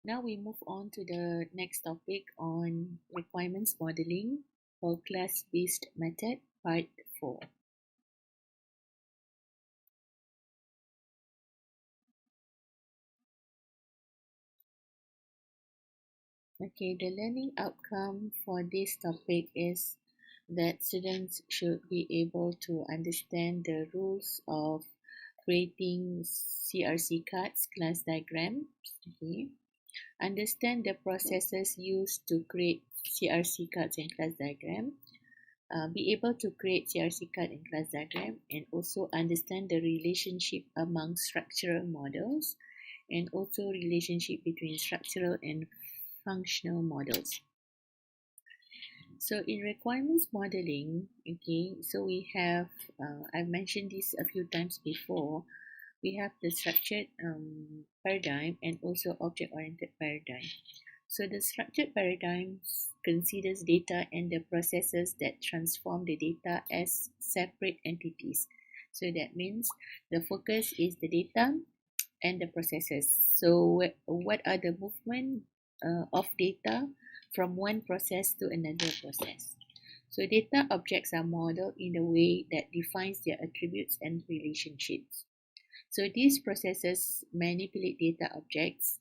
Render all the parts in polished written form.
Now we move on to the next topic on requirements modeling for class-based method, part 4. Okay, the learning outcome for this topic is that students should be able to understand the rules of creating CRC cards, class diagrams, okay, understand the processes used to create CRC cards and class diagram, be able to create CRC card and class diagram, and also understand the relationship among structural models and also relationship between structural and functional models. So in requirements modeling, okay, so we have, I've mentioned this a few times before, we have the structured paradigm and also object-oriented paradigm. So the structured paradigm considers data and the processes that transform the data as separate entities. So that means the focus is the data and the processes. So what are the movement of data from one process to another process? So data objects are modeled in a way that defines their attributes and relationships. So these processes manipulate data objects,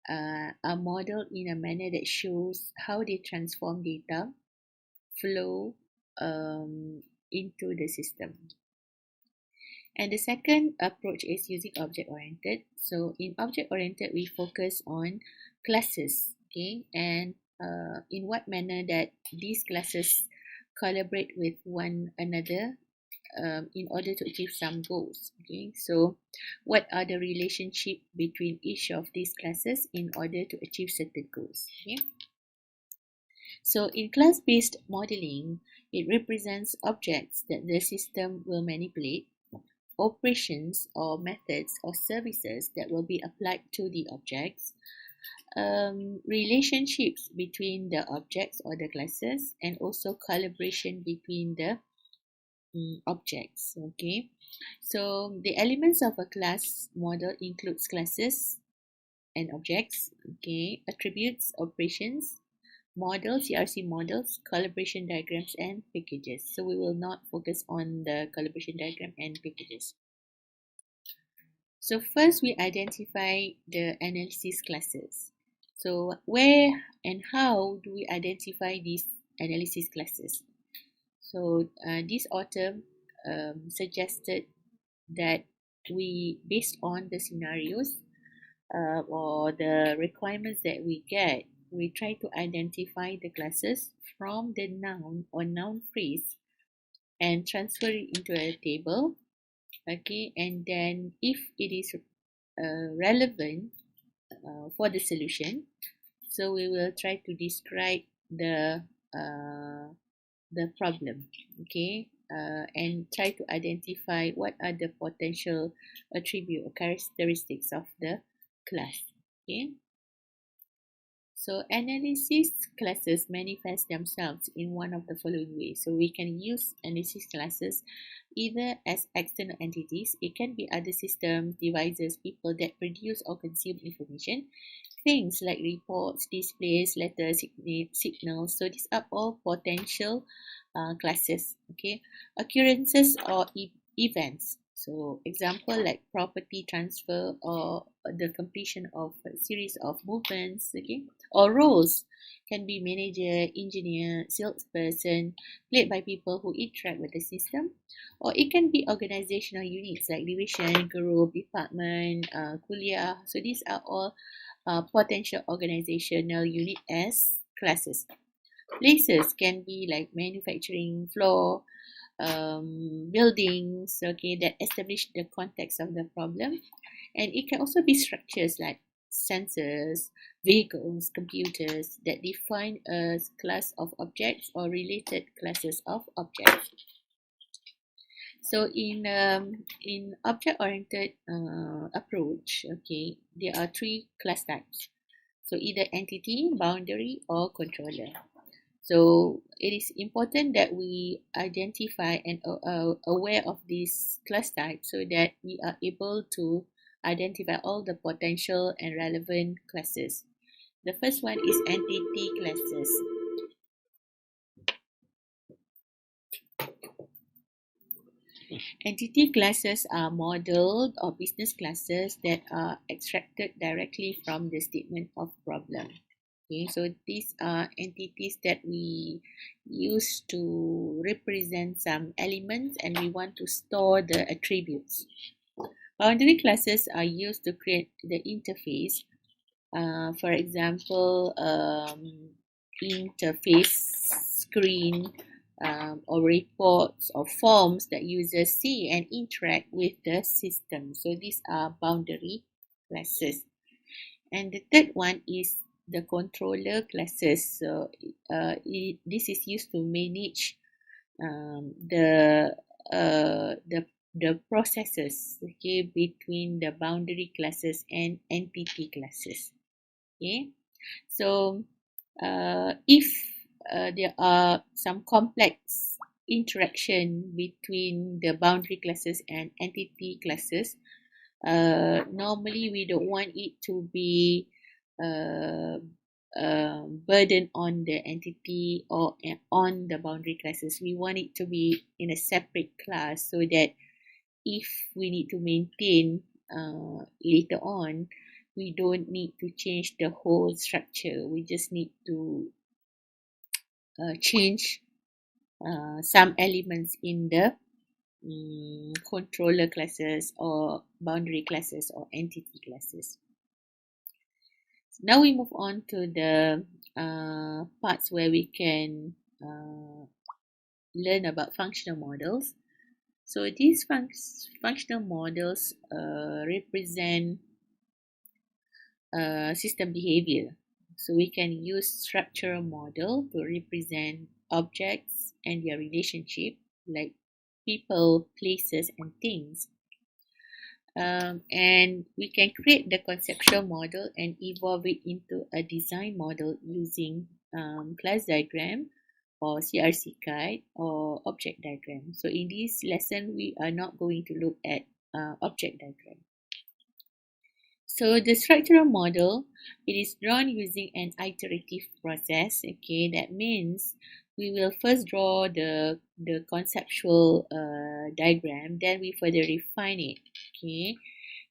are modeled in a manner that shows how they transform data flow into the system. And the second approach is using object-oriented. So in object-oriented, we focus on classes, okay, and in what manner that these classes collaborate with one another in order to achieve some goals. Okay, so what are the relationship between each of these classes in order to achieve certain goals? Okay, so in class-based modeling, it represents objects that the system will manipulate, operations or methods or services that will be applied to the objects, relationships between the objects or the classes, and also collaboration between the objects. Okay, so the elements of a class model includes classes and objects, okay, attributes, operations, models, CRC models, collaboration diagrams, and packages. So we will not focus on the collaboration diagram and packages. So first we identify the analysis classes. So where and how do we identify these analysis classes? So this author suggested that we, based on the scenarios or the requirements that we get, we try to identify the classes from the noun or noun phrase and transfer it into a table. Okay, and then if it is relevant for the solution, so we will try to describe uh, the problem, okay, and try to identify what are the potential attribute or characteristics of the class. Okay, so analysis classes manifest themselves in one of the following ways. So we can use analysis classes either as external entities, it can be other systems, devices, people that produce or consume information, things like reports, displays, letters, signals. So these are all potential classes. Okay, occurrences or events. So example like property transfer or the completion of a series of movements. Okay, or roles can be manager, engineer, salesperson, played by people who interact with the system, or it can be organizational units like division, group, department, kuliah. So these are all potential organizational unit as classes. Places can be like manufacturing floor, buildings, okay, that establish the context of the problem. And it can also be structures like sensors, vehicles, computers that define a class of objects or related classes of objects. So in object-oriented approach, okay, there are three class types. So either entity, boundary, or controller. So it is important that we identify and aware of this class type so that we are able to identify all the potential and relevant classes. The first one is entity classes. Entity classes are modeled or business classes that are extracted directly from the statement of problem. Okay, so these are entities that we use to represent some elements and we want to store the attributes. Boundary classes are used to create the interface. For example, interface screen or reports or forms that users see and interact with the system. So these are boundary classes. And the third one is the controller classes. So this is used to manage the the processes, okay, between the boundary classes and entity classes. Okay, so if there are some complex interaction between the boundary classes and entity classes, normally we don't want it to be uh, burden on the entity or on the boundary classes. We want it to be in a separate class so that if we need to maintain later on, we don't need to change the whole structure. We just need to change some elements in the controller classes or boundary classes or entity classes. Now we move on to the parts where we can learn about functional models. So these functional models represent system behavior. So we can use structural model to represent objects and their relationship, like people, places, and things. And we can create the conceptual model and evolve it into a design model using class diagram or CRC guide or object diagram. So in this lesson, we are not going to look at object diagram. So the structural model, it is drawn using an iterative process. Okay, that means we will first draw the conceptual diagram, then we further refine it, okay,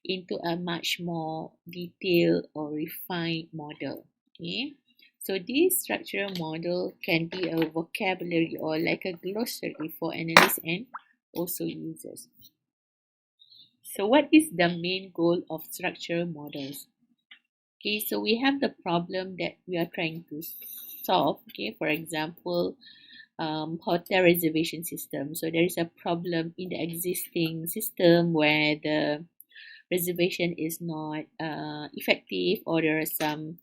into a much more detailed or refined model. Okay, so this structural model can be a vocabulary or like a glossary for analysts and also users. So what is the main goal of structural models? Okay, so we have the problem that we are trying to solve. Okay, for example, hotel reservation system. So there is a problem in the existing system where the reservation is not effective, or there are some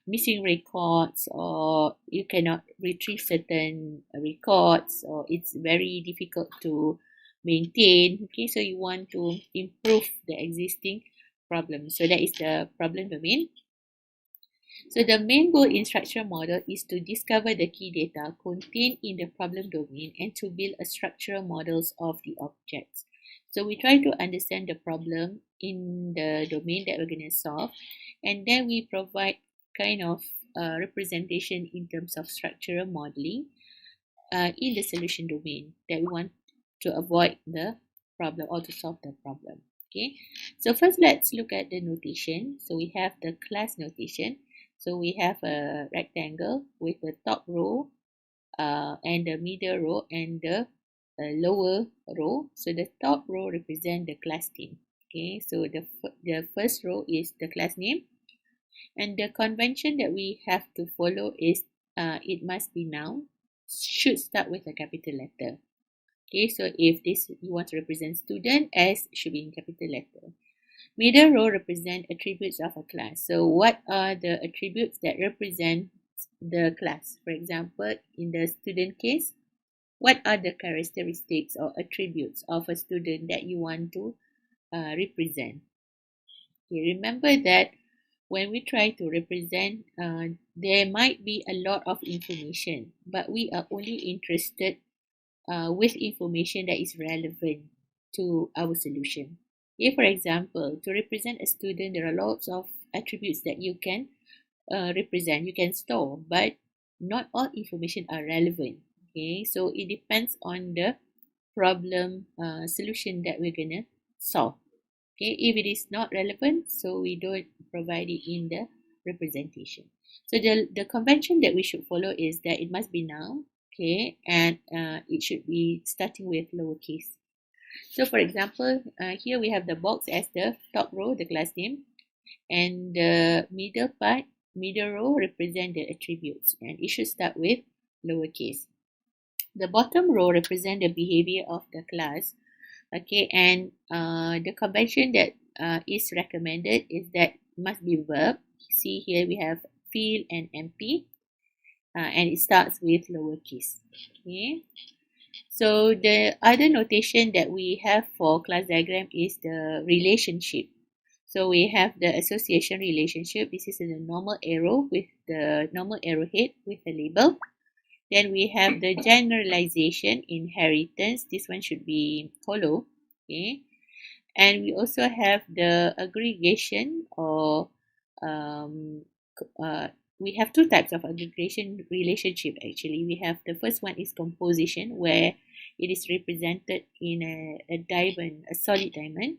missing records, or you cannot retrieve certain records, or it's very difficult to maintain. Okay, so you want to improve the existing problem. So that is the problem domain. So the main goal in structural model is to discover the key data contained in the problem domain and to build a structural models of the objects. So we try to understand the problem in the domain that we're going to solve, and then we provide kind of representation in terms of structural modeling in the solution domain that we want to avoid the problem or to solve the problem. Okay, so first let's look at the notation. So we have the class notation. So we have a rectangle with the top row and the middle row and the lower row. So the top row represent the class name. Okay, so the first row is the class name, and the convention that we have to follow is it must be noun, should start with a capital letter. Okay, so if this you want to represent student, S should be in capital letter. Middle row represent attributes of a class. So what are the attributes that represent the class? For example, in the student case, what are the characteristics or attributes of a student that you want to represent? Okay, remember that when we try to represent, there might be a lot of information, but we are only interested with information that is relevant to our solution. If, for example, to represent a student, there are lots of attributes that you can represent, you can store, but not all information are relevant. Okay, so it depends on the problem solution that we're gonna solve. Okay, if it is not relevant, so we don't provide it in the representation. So the convention that we should follow is that it must be noun. Okay, and it should be starting with lowercase. So for example, here we have the box as the top row, the class name, and the middle part, middle row represent the attributes, and it should start with lowercase. The bottom row represent the behavior of the class. Okay, and the convention that is recommended is that must be verb. See here we have feel and MP, and it starts with lowercase. Okay, so the other notation that we have for class diagram is the relationship. So we have the association relationship. This is in a normal arrow with the normal arrowhead with the label. Then we have the generalization, inheritance. This one should be hollow. Okay. And we also have the aggregation or um, we have two types of aggregation relationship actually. We have the first one is composition where it is represented in a diamond, a solid diamond,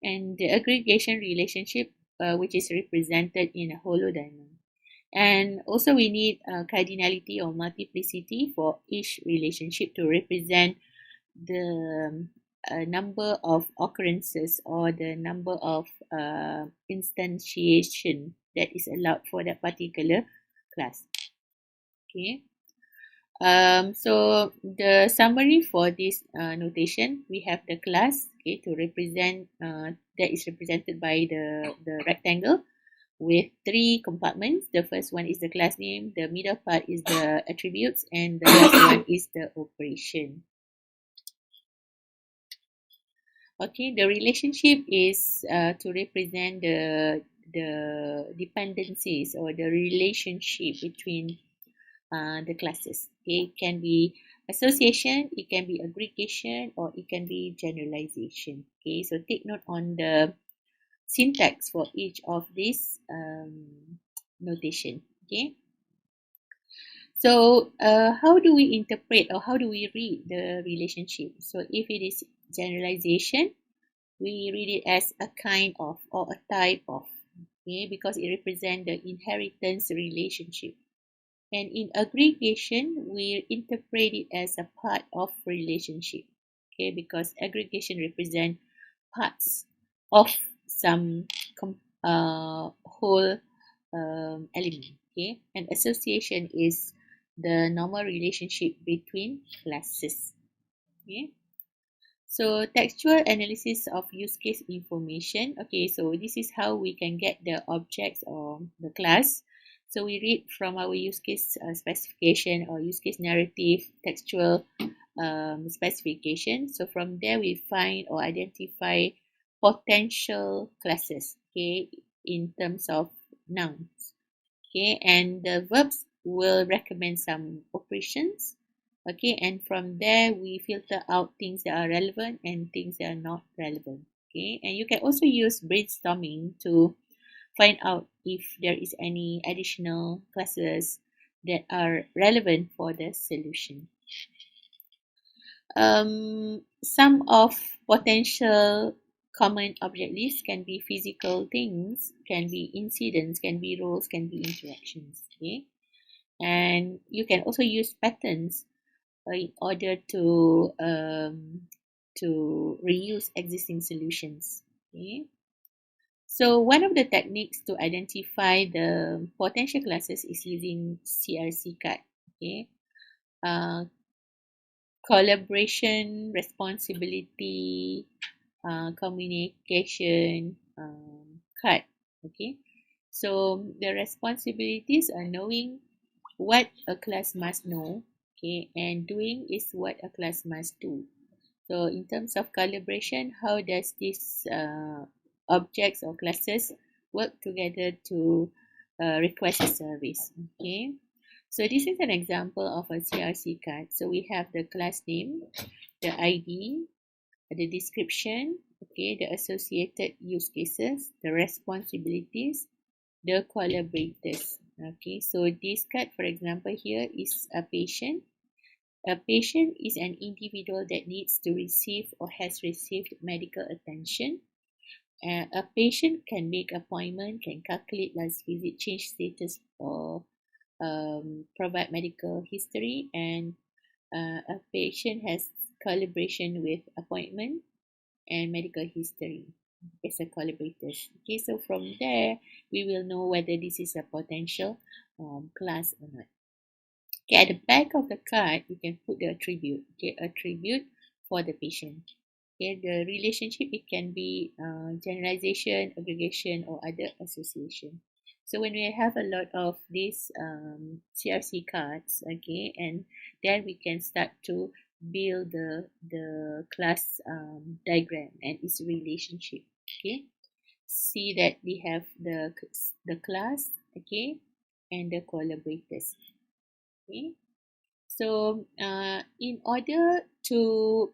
and the aggregation relationship which is represented in a hollow diamond. And also we need cardinality or multiplicity for each relationship to represent the number of occurrences or the number of instantiation that is allowed for that particular class. Okay. So the summary for this notation, we have the class, okay, to represent that is represented by the rectangle with three compartments. The first one is the class name, the middle part is the attributes, and the last one is the operation. Okay, the relationship is to represent the dependencies or the relationship between the classes. Okay, it can be association, it can be aggregation, or it can be generalization. Okay, so take note on the syntax for each of these notation. Okay, so how do we interpret or how do we read the relationship? So if it is generalization, we read it as a kind of or a type of, okay, because it represents the inheritance relationship. And in aggregation, we interpret it as a part of relationship, okay, because aggregation represents parts of some whole element, okay, and association is the normal relationship between classes, okay. So textual analysis of use case information. Okay, so this is how we can get the objects or the class. So we read from our use case specification or use case narrative textual specification. So from there we find or identify potential classes, okay, in terms of nouns. Okay, and the verbs will recommend some operations. Okay, and from there we filter out things that are relevant and things that are not relevant. Okay, and you can also use brainstorming to find out if there is any additional classes that are relevant for the solution. Some of potential common object lists can be physical things, can be incidents, can be roles, can be interactions. Okay, and you can also use patterns in order to reuse existing solutions. Okay, so one of the techniques to identify the potential classes is using CRC card. Okay, uh, collaboration, responsibility, communication card. Okay, so the responsibilities are knowing what a class must know, okay, and doing is what a class must do. So in terms of collaboration, how does these objects or classes work together to request a service? Okay, so this is an example of a CRC card. So we have the class name, the ID, the description, okay, the associated use cases, the responsibilities, the collaborators. Okay, so this card, for example, here is a patient. A patient is an individual that needs to receive or has received medical attention. A patient can make appointment, can calculate last visit, change status, or provide medical history, and a patient has collaboration with appointment and medical history as a collaborators. Okay, so from there we will know whether this is a potential class or not. Okay, at the back of the card you can put the attribute. Okay, attribute for the patient. Okay, the relationship, it can be generalization, aggregation, or other association. So when we have a lot of these CRC cards, okay, and then we can start to build the class diagram and its relationship. Okay, see that we have the class, okay, and the collaborators. Okay, so in order to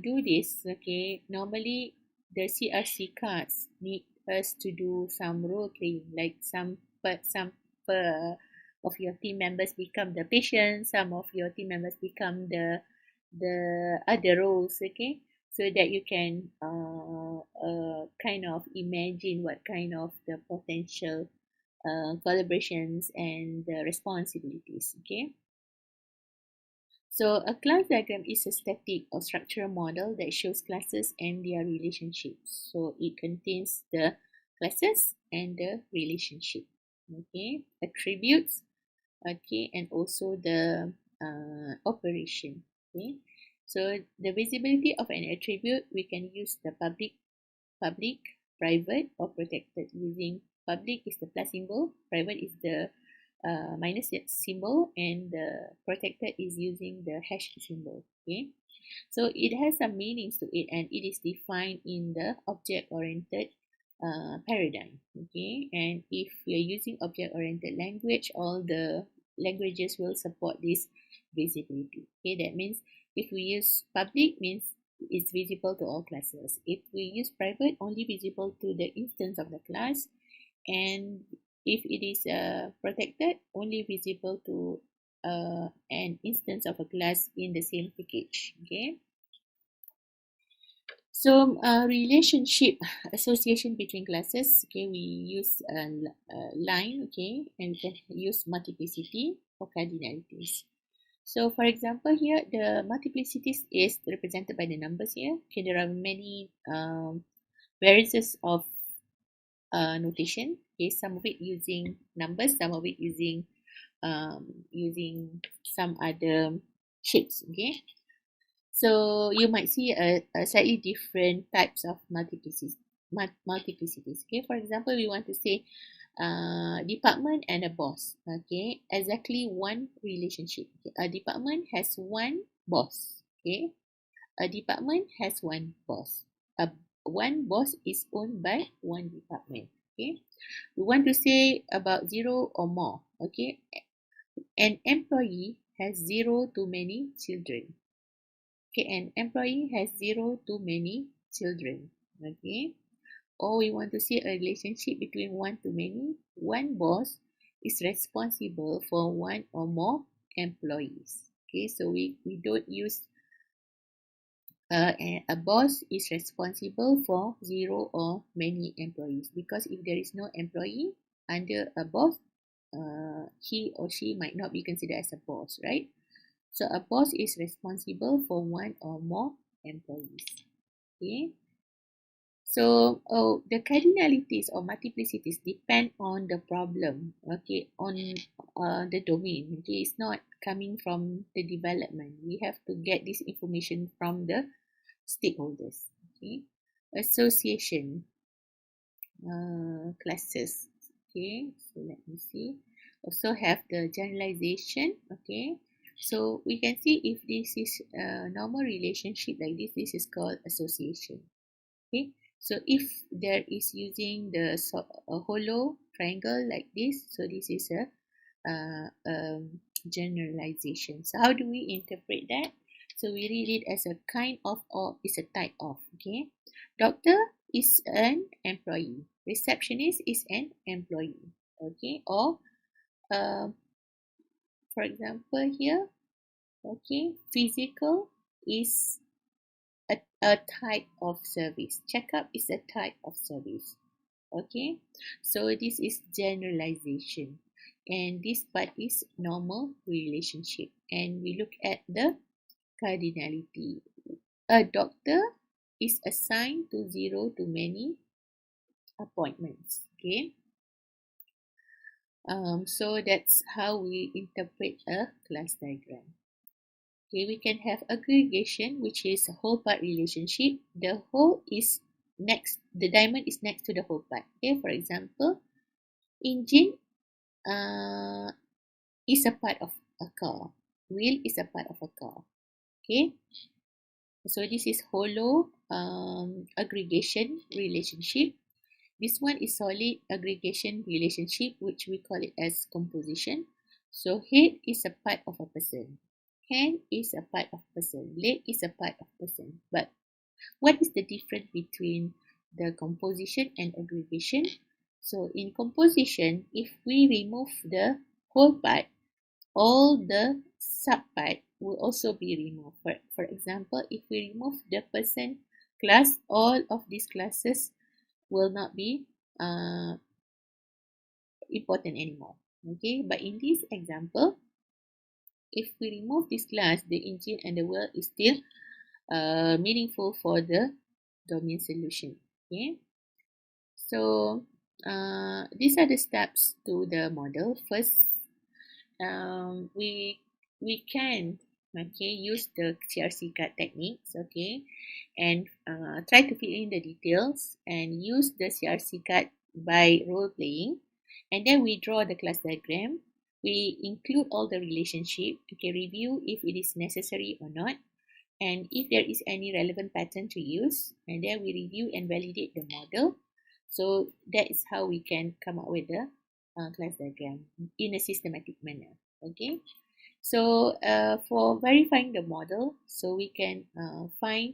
do this, okay, normally the CRC cards need us to do some role playing, like some of your team members become the patient, some of your team members become the other roles, okay, so that you can kind of imagine what kind of the potential collaborations and the responsibilities, okay. So a class diagram is a static or structural model that shows classes and their relationships. So it contains the classes and the relationship. Okay, attributes. Okay, and also the operation. Okay, so the visibility of an attribute, we can use the public, private, or protected. Using public is the plus symbol, private is the minus symbol, and the protected is using the hash symbol. Okay, so it has some meanings to it, and it is defined in the object-oriented paradigm. Okay, and if we are using object-oriented language, all the languages will support this visibility. Okay, that means if we use public, means it's visible to all classes. If we use private, only visible to the instance of the class, and if it is protected, only visible to an instance of a class in the same package. Okay, so relationship association between classes. Okay, we use a line. Okay, and we can use multiplicity or cardinalities. So for example, here the multiplicities is represented by the numbers here. Okay, there are many varieties of notation. Okay, some of it using numbers, some of it using some other shapes. Okay, so you might see a slightly different types of multiplicities. Okay, for example, we want to say department and a boss. Okay, exactly one relationship. Okay, a department has one boss. Okay, a department has one boss. One boss is owned by one department. Okay, we want to say about zero or more. Okay, an employee has zero too many children. Okay, an employee has zero too many children. Okay, or we want to see a relationship between one to many. One boss is responsible for one or more employees. Okay, so we don't use a boss is responsible for zero or many employees, because if there is no employee under a boss, he or she might not be considered as a boss, right? So a boss is responsible for one or more employees. Okay. So the cardinalities or multiplicities depend on the problem. Okay, on the domain. Okay, it's not coming from the development. We have to get this information from the stakeholders. Okay, association classes. Okay, so let me see. Also have the generalization. Okay, so we can see if this is a normal relationship like this is called association. Okay, so if there is using a hollow triangle like this, so this is a generalization. So how do we interpret that? So we read it as a kind of or is a type of. Okay. Doctor is an employee. Receptionist is an employee. Okay. Or for example here, okay, physical is a type of service. Checkup is a type of service. Okay, so this is generalization, and this part is normal relationship, and we look at the cardinality. A doctor is assigned to zero to many appointments. Okay, so that's how we interpret a class diagram. Okay, we can have aggregation, which is a whole part relationship. The whole is next, the diamond is next to the whole part. Okay, for example, engine is a part of a car. Wheel is a part of a car. Okay, so this is hollow aggregation relationship. This one is solid aggregation relationship, which we call it as composition. So head is a part of a person. Hand is a part of person. Leg is a part of person. But what is the difference between the composition and aggregation? So in composition, if we remove the whole part, all the subpart will also be removed. For example, if we remove the person class, all of these classes will not be important anymore. Okay, but in this example, if we remove this class, the engine and the wheel is still meaningful for the domain solution. Okay, so these are the steps to the model. First, we can use the CRC card techniques, okay, and try to fill in the details and use the CRC card by role playing, and then we draw the class diagram. We include all the relationship, okay, review if it is necessary or not, and if there is any relevant pattern to use, and then we review and validate the model. So that is how we can come up with the class diagram in a systematic manner. Okay, so for verifying the model, so we can find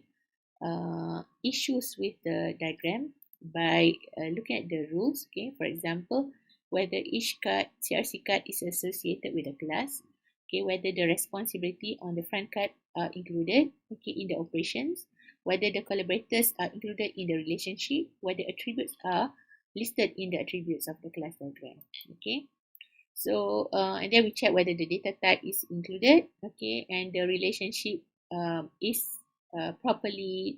issues with the diagram by looking at the rules. Okay, for example, whether each card, CRC card, is associated with a class. Okay, whether the responsibility on the front card are included, okay, in the operations, whether the collaborators are included in the relationship, whether attributes are listed in the attributes of the class diagram. Okay, so and then we check whether the data type is included, okay, and the relationship is properly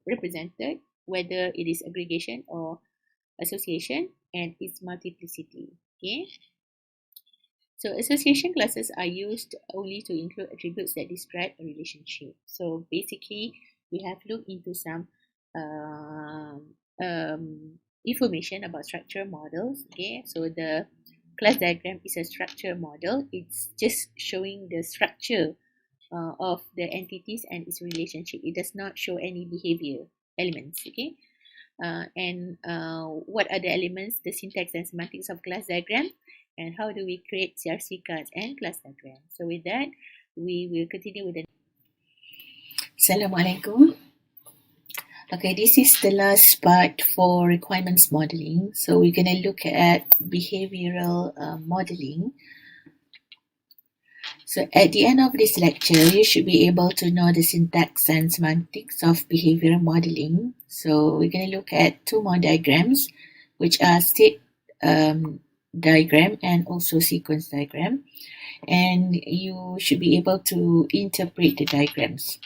represented, whether it is aggregation or association, and its multiplicity. Okay, so association classes are used only to include attributes that describe a relationship. So basically, we have looked into some information about structure models. Okay, so the class diagram is a structure model. It's just showing the structure of the entities and its relationship. It does not show any behavior elements. Okay, and what are the elements, the syntax and semantics of class diagram, and how do we create CRC cards and class diagram. So with that, we will continue with the Assalamualaikum. Okay, this is the last part for requirements modeling. So we're going to look at behavioral modeling. So at the end of this lecture, you should be able to know the syntax and semantics of behavioral modeling. So we're going to look at two more diagrams, which are state diagram and also sequence diagram. And you should be able to interpret the diagrams.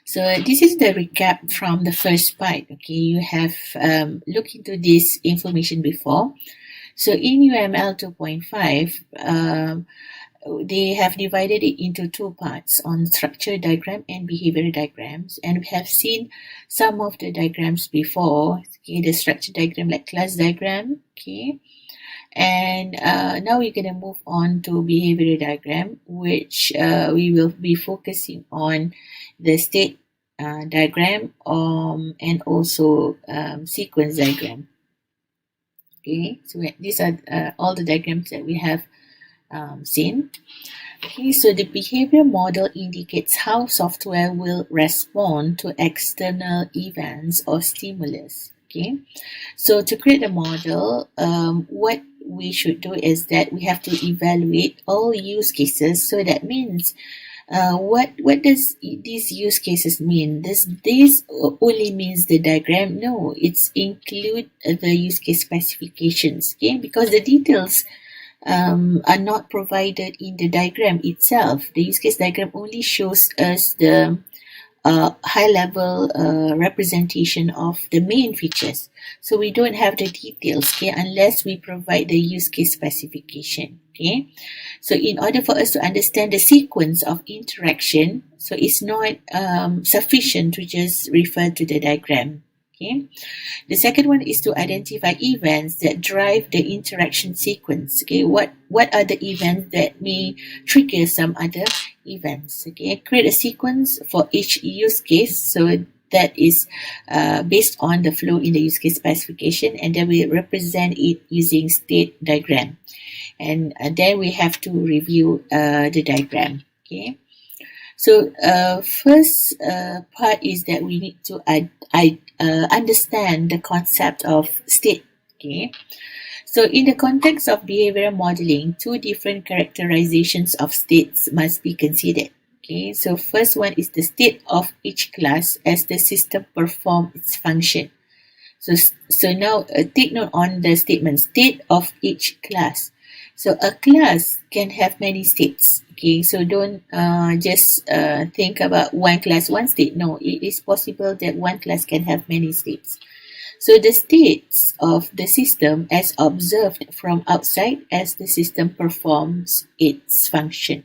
So this is the recap from the first part. Okay, you have looked into this information before. So in UML 2.5, they have divided it into two parts on structure diagram and behavior diagrams, and we have seen some of the diagrams before. Okay, the structure diagram like class diagram. Okay, and now we're going to move on to behavior diagram, which we will be focusing on the state diagram and also sequence diagram. Okay, so these are all the diagrams that we have seen. Okay, so the behavior model indicates how software will respond to external events or stimulus. Okay, so to create a model, what we should do is that we have to evaluate all use cases. So that means what does these use cases mean? This only means the diagram? No, it's include the use case specifications. Okay, because the details are not provided in the diagram itself. The use case diagram only shows us the high-level representation of the main features. So we don't have the details, okay, unless we provide the use case specification. Okay, so in order for us to understand the sequence of interaction, so it's not sufficient to just refer to the diagram. Okay, the second one is to identify events that drive the interaction sequence. Okay, what are the events that may trigger some other events? Okay, create a sequence for each use case. So that is based on the flow in the use case specification, and then we represent it using state diagram. And then we have to review the diagram. Okay. So first part is that we need to understand the concept of state. Okay. So in the context of behavioral modeling, two different characterizations of states must be considered. Okay. So first one is the state of each class as the system performs its function. So now take note on the statement state of each class. So a class can have many states. Okay, so don't just think about one class, one state. No, it is possible that one class can have many states. So the states of the system as observed from outside as the system performs its function.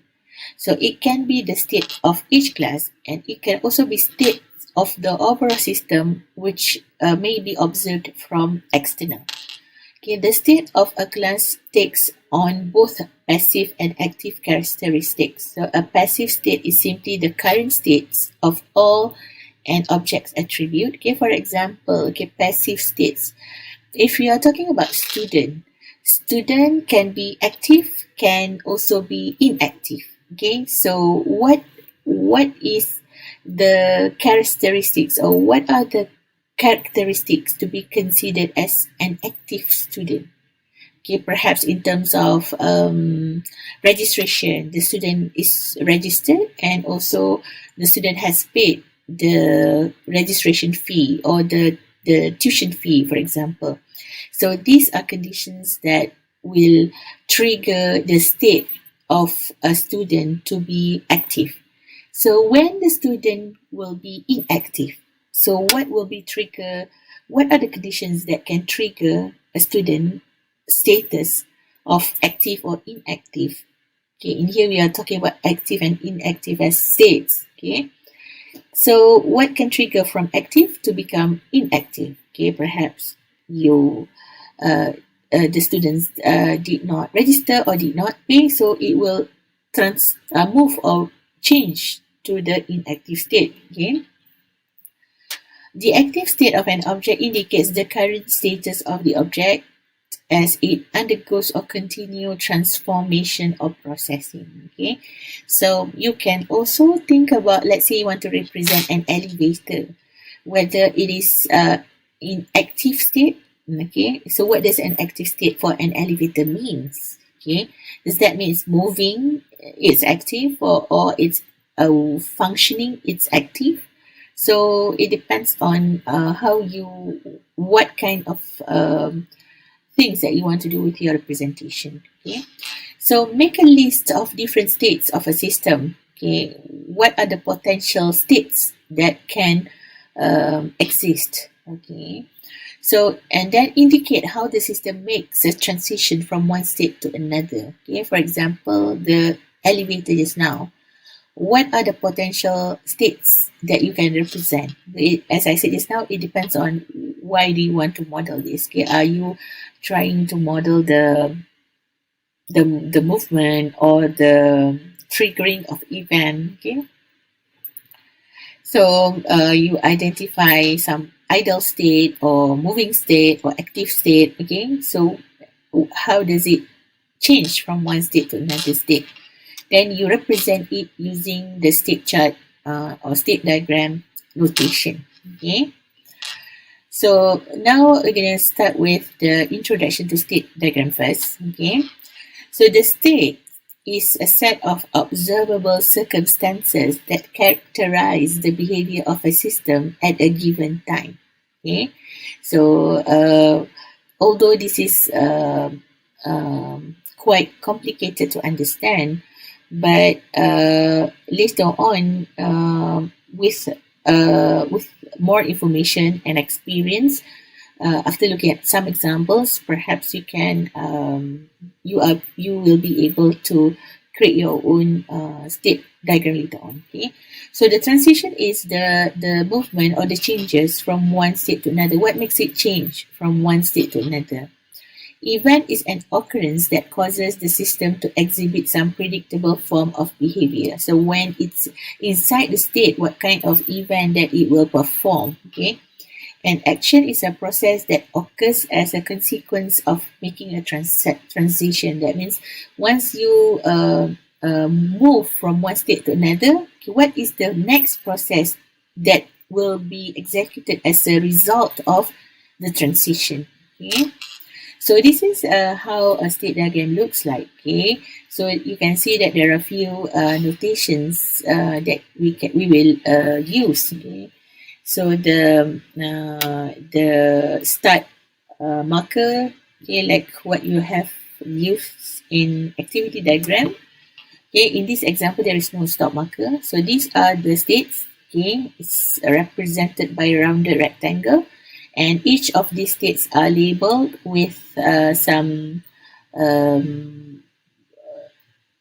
So it can be the state of each class, and it can also be state of the overall system which may be observed from external. Okay, the state of a class takes on both passive and active characteristics. So a passive state is simply the current states of all an object's attribute. Okay, for example, okay, passive states. If we are talking about student can be active, can also be inactive. Okay, so what is the characteristics, or what are the characteristics to be considered as an active student? Okay, perhaps in terms of registration, the student is registered, and also the student has paid the registration fee or the tuition fee, for example. So these are conditions that will trigger the state of a student to be active. So when the student will be inactive, so what are the conditions that can trigger a student status of active or inactive? Okay, in here we are talking about active and inactive as states. Okay, so what can trigger from active to become inactive? Okay, perhaps the students did not register or did not pay, so it will move or change to the inactive state. Okay. The active state of an object indicates the current status of the object as it undergoes or continues transformation or processing. Okay, so you can also think about, let's say you want to represent an elevator, whether it is in active state. Okay, so what does an active state for an elevator means? Okay, does that mean it's moving, it's active, or it's functioning, it's active? So it depends on what kind of things that you want to do with your representation. Okay, so make a list of different states of a system. Okay, what are the potential states that can exist? Okay, so and then indicate how the system makes a transition from one state to another. Okay, for example, the elevator just now. What are the potential states that you can represent? As I said just now, it depends on why do you want to model this. Okay, are you trying to model the movement or the triggering of event? Okay, so you identify some idle state or moving state or active state. Okay, so how does it change from one state to another state? then you represent it using the state chart or state diagram notation. Okay. So now we're going to start with the introduction to state diagram first. Okay. So the state is a set of observable circumstances that characterize the behavior of a system at a given time. Okay. So although this is quite complicated to understand, but later on, with more information and experience, after looking at some examples, perhaps you will be able to create your own state diagram later on. Okay, so the transition is the movement or the changes from one state to another. What makes it change from one state to another? Event is an occurrence that causes the system to exhibit some predictable form of behavior. So when it's inside the state, what kind of event that it will perform. Okay, an action is a process that occurs as a consequence of making a transition. That means once you move from one state to another, okay, what is the next process that will be executed as a result of the transition? Okay. So this is how a state diagram looks like. Okay, so you can see that there are a few notations that we will use. Okay, so the start marker, okay, like what you have used in activity diagram. Okay, in this example there is no stop marker. So these are the states. Okay, it's represented by a rounded rectangle. And each of these states are labeled with some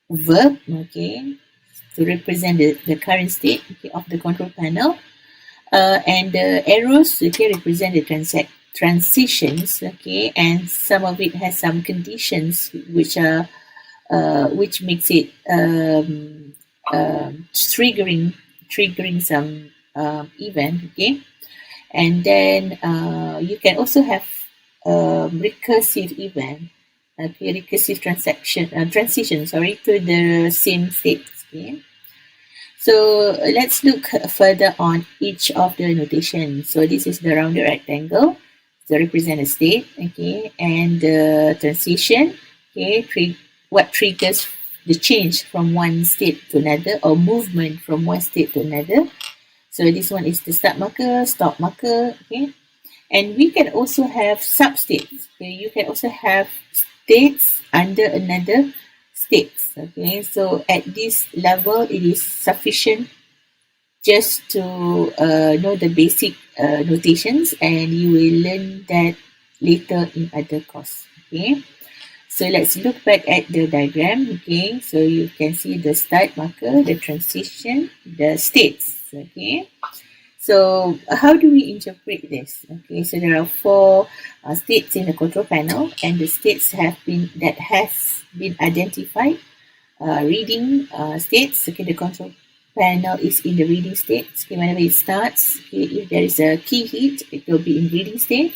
verb, okay, to represent the current state, okay, of the control panel. And the arrows, okay, represent the transitions, okay, and some of it has some conditions which makes it triggering some event, okay. And then you can also have recursive event, okay, recursive transition, sorry, to the same state. Okay. So let's look further on each of the notation. So this is the rounded rectangle, so represent a state, okay, and the transition, okay, what triggers the change from one state to another or movement from one state to another. So this one is the start marker, stop marker, okay. And we can also have substates. Okay, you can also have states under another states. Okay, so at this level, it is sufficient just to know the basic notations, and you will learn that later in other course. Okay. So let's look back at the diagram. Okay, so you can see the start marker, the transition, the states. Okay, so how do we interpret this? Okay, so there are four states in the control panel, and the states has been identified. Reading states. Okay, the control panel is in the reading state. Okay, whenever it starts, okay, if there is a key hit, it will be in reading state.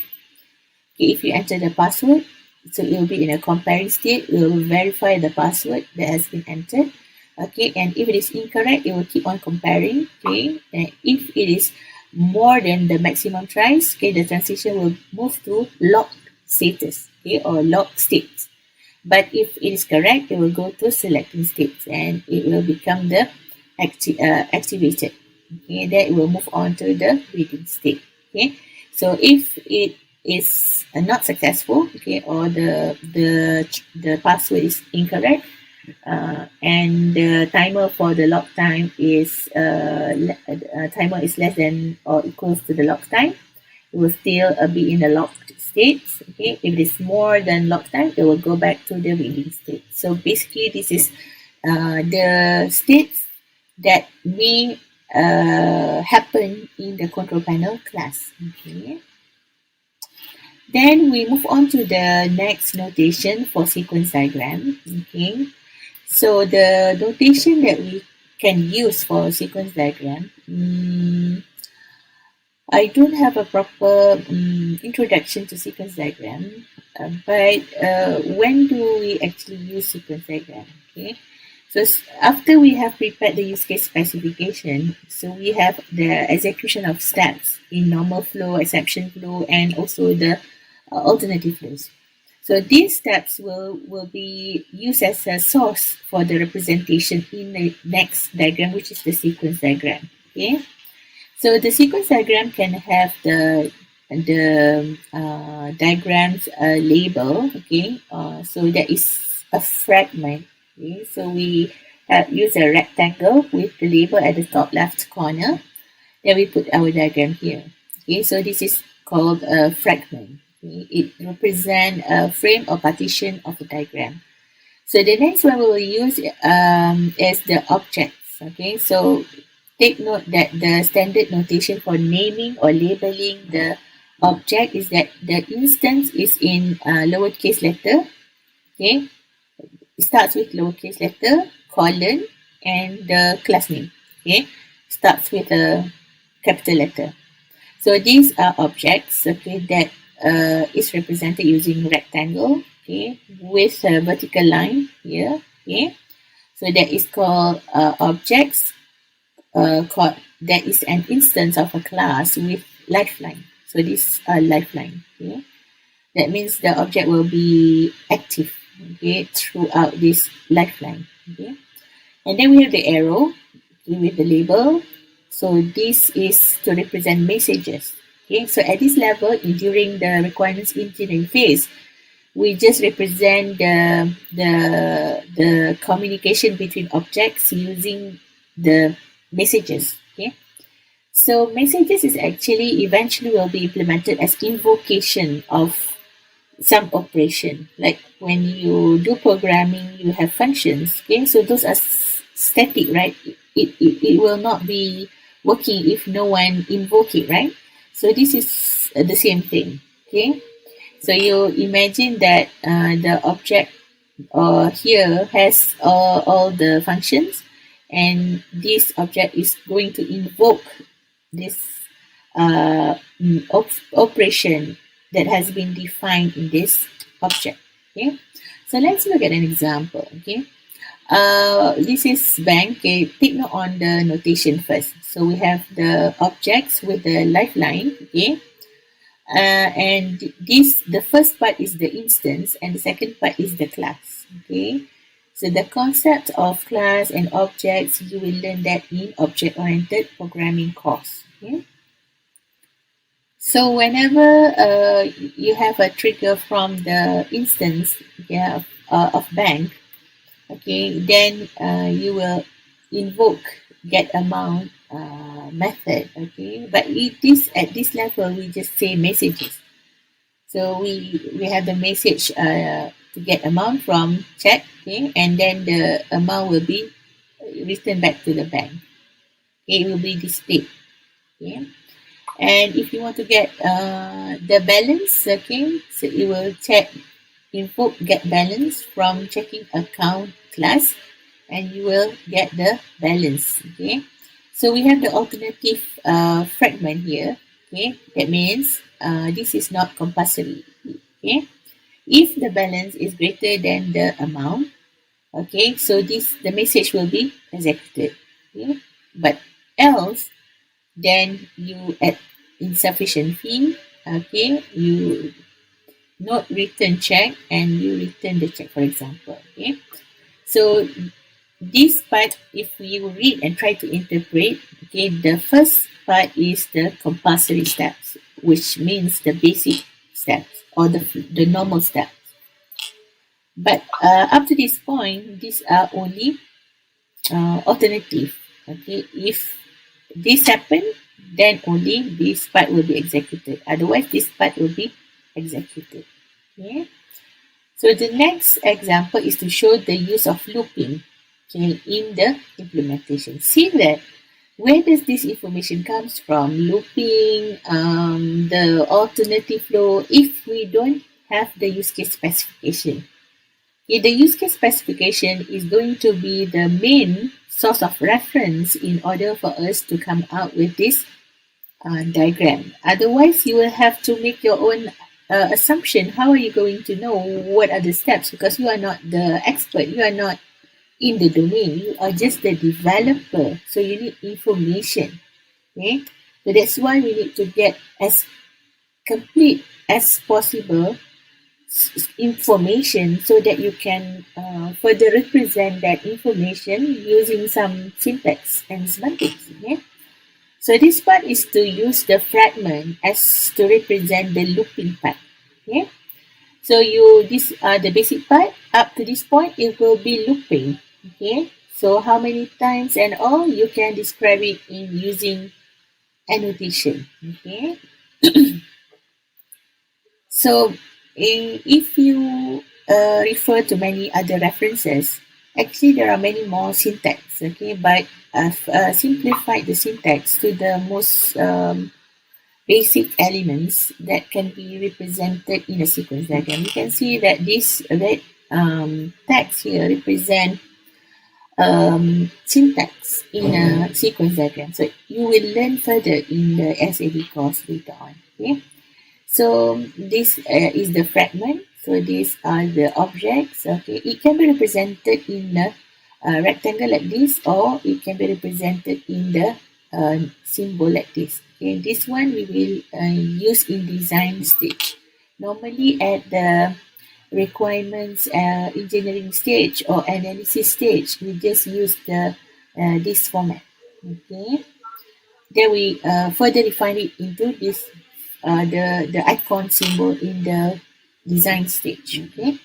Okay, if you enter the password, so it will be in a comparing state. We will verify the password that has been entered. Okay, and if it is incorrect, it will keep on comparing. Okay, and if it is more than the maximum tries, okay, the transition will move to locked status, okay, or locked states. But if it is correct, it will go to selecting states, and it will become the activated. Okay, then it will move on to the reading state. Okay, so if it is not successful, okay, or the password is incorrect, and the timer for the lock time is timer is less than or equals to the lock time, it will still be in the locked state. Okay, if it is more than lock time, it will go back to the reading state. So basically, this is the states that may happen in the control panel class. Okay. Then we move on to the next notation for sequence diagram. Okay. So the notation that we can use for sequence diagram, I don't have a proper introduction to sequence diagram, but when do we actually use sequence diagram? Okay, So after we have prepared the use case specification, so we have the execution of steps in normal flow, exception flow, and also the alternative flows. So these steps will be used as a source for the representation in the next diagram, which is the sequence diagram. Okay. So the sequence diagram can have the diagrams label. Okay. So that is a fragment. Okay. So we use a rectangle with the label at the top left corner. Then we put our diagram here. Okay. So this is called a fragment. Okay. It represents a frame or partition of the diagram. So the next one we will use is the objects. Okay. So take note that the standard notation for naming or labeling the object is that the instance is in lowercase letter. Okay, it starts with lowercase letter, colon, and the class name. Okay, starts with a capital letter. So these are objects. Okay, that is represented using rectangle. Okay, with a vertical line here. Okay, so that is called objects that is an instance of a class with lifeline. So this lifeline. Okay? That means the object will be active, okay, throughout this lifeline. Okay? And then we have the arrow, okay, with the label. So this is to represent messages. Okay? So at this level, during the requirements engineering phase, we just represent the communication between objects using the messages. Okay, so messages is actually eventually will be implemented as invocation of some operation. Like when you do programming, you have functions. Okay, so those are static, right? It will not be working if no one invoke it, right? So this is the same thing. Okay, so you imagine that the object here has all the functions, and this object is going to invoke this operation that has been defined in this object. Okay, so let's look at an example. Okay, this is bank. Okay, take note on the notation first. So we have the objects with the lifeline. Okay, and the first part is the instance and the second part is the class. Okay, so the concept of class and objects, you will learn that in object-oriented programming course. Okay, so whenever you have a trigger from the instance, yeah, of bank, okay, then you will invoke get amount method. Okay, but at this level we just say messages. So we have the message to get amount from check. Okay, and then the amount will be returned back to the bank. Okay, it will be displayed. Okay, and if you want to get the balance, okay, so you will check invoke get balance from checking account class, and you will get the balance. Okay, so we have the alternative fragment here. Okay, that means this is not compulsory. Okay, if the balance is greater than the amount, okay, so the message will be executed. Okay, but else then you add insufficient fee. Okay, you not return check and you return the check, for example. Okay, so this part, if you read and try to interpret, okay, the first part is the compulsory steps, which means the basic steps or the normal steps. But up to this point, these are only alternative. Okay, if this happen, then only this part will be executed. Otherwise, this part will be executed. Okay. So the next example is to show the use of looping, okay, in the implementation. See that where does this information comes from? Looping, the alternative flow. If we don't have the use case specification, okay, the use case specification is going to be the main source of reference in order for us to come out with this diagram. Otherwise, you will have to make your own assumption. How are you going to know what are the steps? Because you are not the expert. You are not in the domain. You are just the developer. So you need information. Okay. So that's why we need to get as complete as possible information so that you can further represent that information using some syntax and semantics. Okay? So this part is to use the fragment as to represent the looping part. Okay? So these are the basic part. Up to this point, it will be looping. Okay? So how many times and all you can describe it in using annotation. Okay? So, if you refer to many other references, actually there are many more syntax, okay, but I've simplified the syntax to the most basic elements that can be represented in a sequence diagram. You can see that this red text here represent syntax in a sequence diagram. So you will learn further in the SAD course later on. Okay. So this is the fragment. So these are the objects. Okay, it can be represented in a rectangle like this, or it can be represented in the symbol like this. Okay, this one we will use in design stage. Normally at the requirements engineering stage or analysis stage, we just use the this format. Okay. Then we further refine it into this the icon symbol in the design stage. Okay,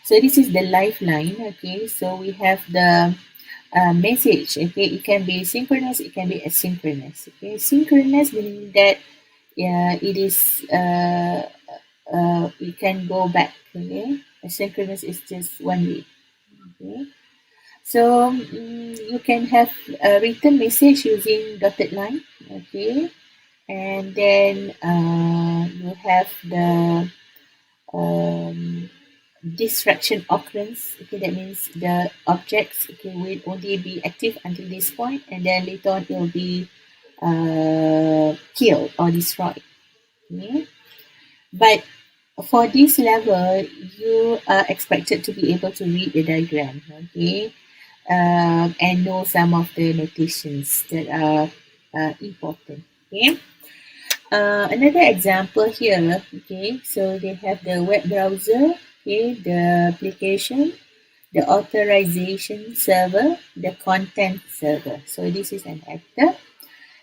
so this is the lifeline. Okay, so we have the message. Okay, it can be synchronous, it can be asynchronous. Okay, synchronous meaning that it is it can go back. Okay, asynchronous is just one way. Okay. So you can have a written message using dotted line. Okay, and then you have the um, distraction occurrence. Okay, that means the objects, okay, will only be active until this point, and then later on it will be killed or destroyed. Okay, but for this level, you are expected to be able to read the diagram. Okay, and know some of the notations that are important. Okay. Another example here, okay, so they have the web browser, okay, the application, the authorization server, the content server. So this is an actor.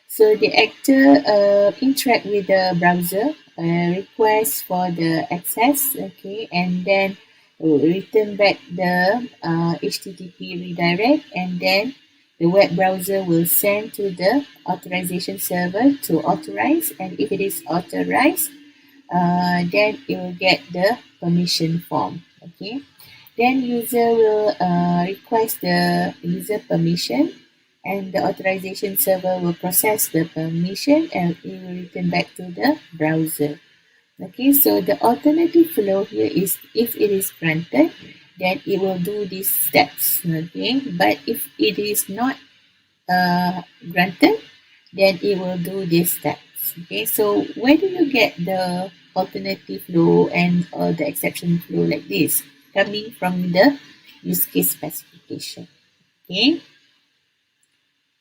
So the actor interact with the browser, request for the access, okay, and then return back the HTTP redirect, and then the web browser will send to the authorization server to authorize, and if it is authorized, then it will get the permission form. Okay, then user will request the user permission, and the authorization server will process the permission and it will return back to the browser. Okay, so the alternative flow here is if it is granted, then it will do these steps. Okay, but if it is not granted, then it will do these steps. Okay, so where do you get the alternative flow and the exception flow like this? Coming from the use case specification. Okay,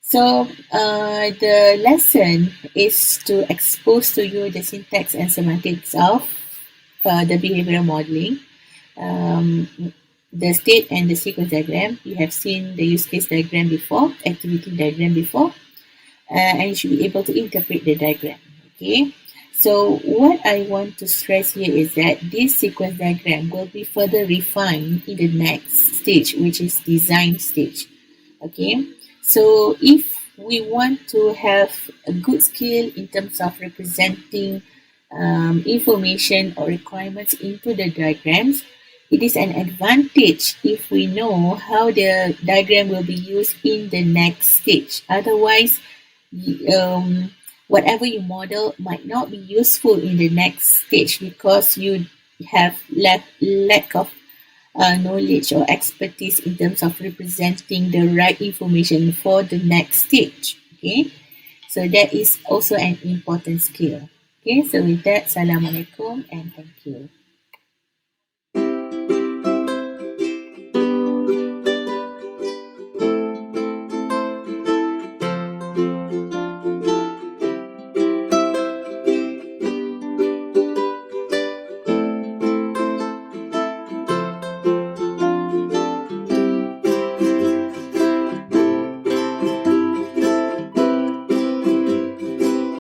so the lesson is to expose to you the syntax and semantics of the behavioral modeling, um, the state and the sequence diagram. You have seen the use case diagram before, activity diagram before, and you should be able to interpret the diagram. Okay, so what I want to stress here is that this sequence diagram will be further refined in the next stage, which is design stage. Okay, so if we want to have a good skill in terms of representing information or requirements into the diagrams, it is an advantage if we know how the diagram will be used in the next stage. Otherwise, um, whatever you model might not be useful in the next stage because you have lack of knowledge or expertise in terms of representing the right information for the next stage. Okay, so that is also an important skill. Okay, so with that, Assalamualaikum and thank you.